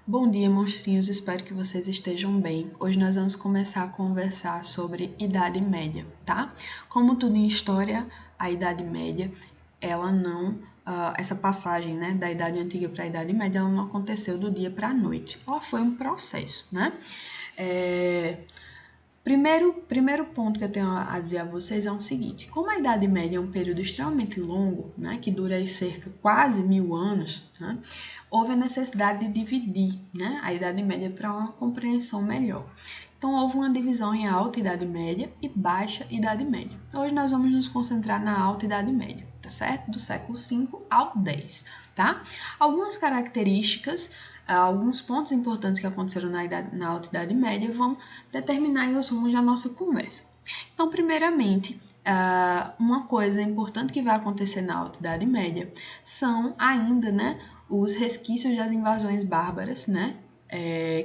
Bom dia, monstrinhos, espero que vocês estejam bem. Hoje nós vamos começar a conversar sobre Idade Média, tá? Como tudo em história, a Idade Média, ela não, essa passagem, né, da Idade Antiga para a Idade Média, ela não aconteceu do dia para a noite. Ela foi um processo, né? Primeiro ponto que eu tenho a dizer a vocês é o seguinte: como a Idade Média é um período extremamente longo, né, que dura aí cerca de quase 1000 anos, né, houve a necessidade de dividir, né, a Idade Média para uma compreensão melhor. Então, houve uma divisão em Alta Idade Média e Baixa Idade Média. Hoje nós vamos nos concentrar na Alta Idade Média, tá certo? Do século V ao X, tá? Algumas características, alguns pontos importantes que aconteceram na Alta Idade Média vão determinar os rumos da nossa conversa. Então, primeiramente, uma coisa importante que vai acontecer na Alta Idade Média são ainda, né, os resquícios das invasões bárbaras, né,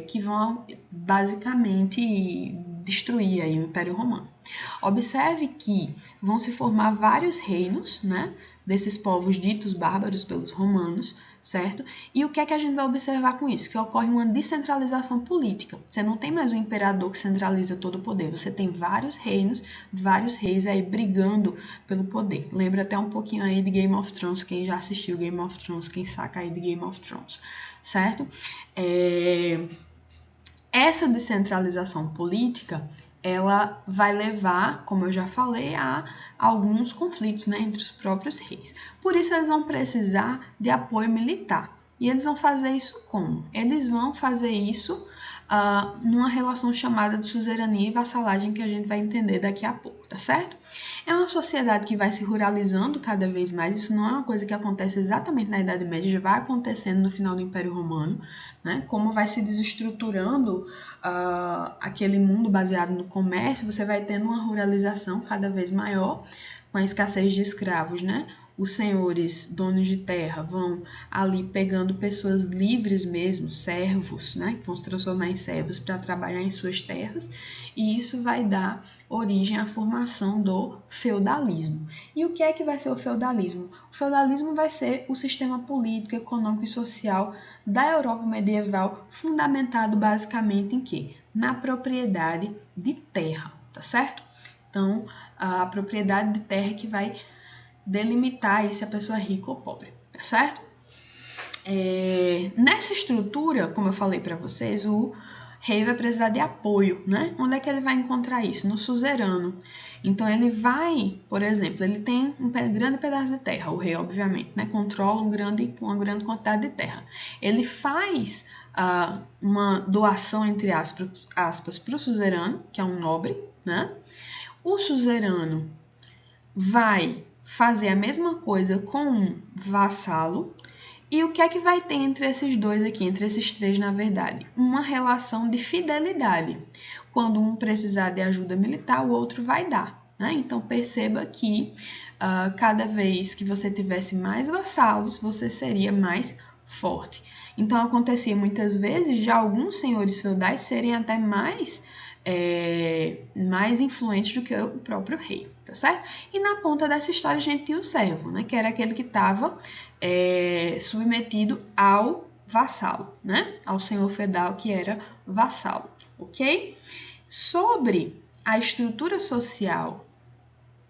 que vão basicamente destruir aí o Império Romano. Observe que vão se formar vários reinos, né, desses povos ditos bárbaros pelos romanos, certo? E o que é que a gente vai observar com isso? Que ocorre uma descentralização política. Você não tem mais um imperador que centraliza todo o poder, você tem vários reinos, vários reis aí brigando pelo poder. Lembra até um pouquinho aí de Game of Thrones, quem já assistiu Game of Thrones, quem saca aí de Game of Thrones, certo? Essa descentralização política, ela vai levar, como eu já falei, a alguns conflitos, né, entre os próprios reis. Por isso eles vão precisar de apoio militar. E eles vão fazer isso como? Eles vão fazer isso numa relação chamada de suzerania e vassalagem que a gente vai entender daqui a pouco, tá certo? É uma sociedade que vai se ruralizando cada vez mais, isso não é uma coisa que acontece exatamente na Idade Média, já vai acontecendo no final do Império Romano, né? Como vai se desestruturando aquele mundo baseado no comércio, você vai tendo uma ruralização cada vez maior, com a escassez de escravos, né? Os senhores, donos de terra, vão ali pegando pessoas livres mesmo, servos, né, que vão se transformar em servos para trabalhar em suas terras, e isso vai dar origem à formação do feudalismo. E o que é que vai ser o feudalismo? O feudalismo vai ser o sistema político, econômico e social da Europa medieval, fundamentado basicamente em quê? Na propriedade de terra, tá certo? Então, a propriedade de terra que vai delimitar aí se a pessoa é rica ou pobre, tá certo? Nessa estrutura, como eu falei para vocês, o rei vai precisar de apoio, né? Onde é que ele vai encontrar isso? No suzerano. Então ele vai, por exemplo, ele tem um grande pedaço de terra, o rei obviamente, né? Controla uma grande quantidade de terra. Ele faz uma doação entre aspas para o suzerano, que é um nobre, né? O suzerano vai fazer a mesma coisa com um vassalo. E o que é que vai ter entre esses dois aqui, entre esses três, na verdade? Uma relação de fidelidade. Quando um precisar de ajuda militar, o outro vai dar. Né? Então perceba que cada vez que você tivesse mais vassalos, você seria mais forte. Então acontecia muitas vezes de alguns senhores feudais serem até mais influentes do que o próprio rei, tá certo? E na ponta dessa história a gente tinha o servo, né? Que era aquele que estava submetido ao vassalo, né? Ao senhor feudal que era vassalo, ok? Sobre a estrutura social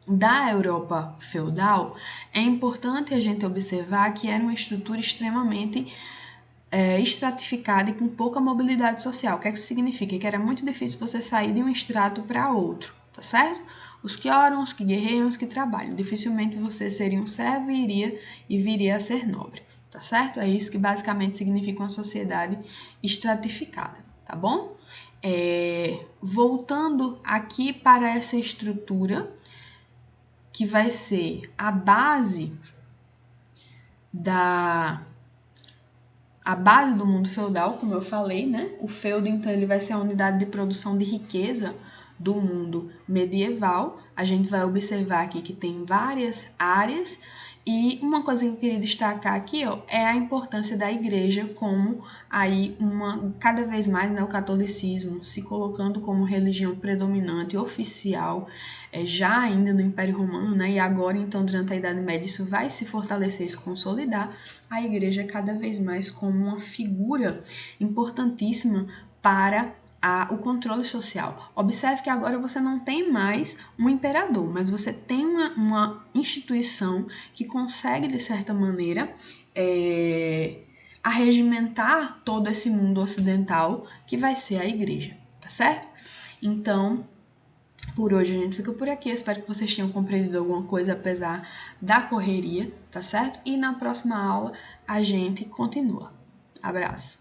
da Europa feudal, é importante a gente observar que era uma estrutura extremamente estratificada e com pouca mobilidade social. O que é que isso significa? Que era muito difícil você sair de um extrato para outro, tá certo? Os que oram, os que guerreiam, os que trabalham. Dificilmente você seria um servo e viria a ser nobre, tá certo? É isso que basicamente significa uma sociedade estratificada, tá bom? Voltando aqui para essa estrutura, que vai ser a base do mundo feudal, como eu falei, né? O feudo, então, ele vai ser a unidade de produção de riqueza do mundo medieval. A gente vai observar aqui que tem várias áreas E uma coisa que eu queria destacar aqui, ó, é a importância da igreja como aí cada vez mais, né, o catolicismo se colocando como religião predominante oficial, já ainda no Império Romano, né, e agora então durante a Idade Média isso vai se fortalecer e se consolidar, a igreja cada vez mais como uma figura importantíssima para o controle social. Observe que agora você não tem mais um imperador, mas você tem uma instituição que consegue, de certa maneira, arregimentar todo esse mundo ocidental, que vai ser a igreja, tá certo? Então, por hoje a gente fica por aqui. Eu espero que vocês tenham compreendido alguma coisa, apesar da correria, tá certo? E na próxima aula a gente continua. Abraço!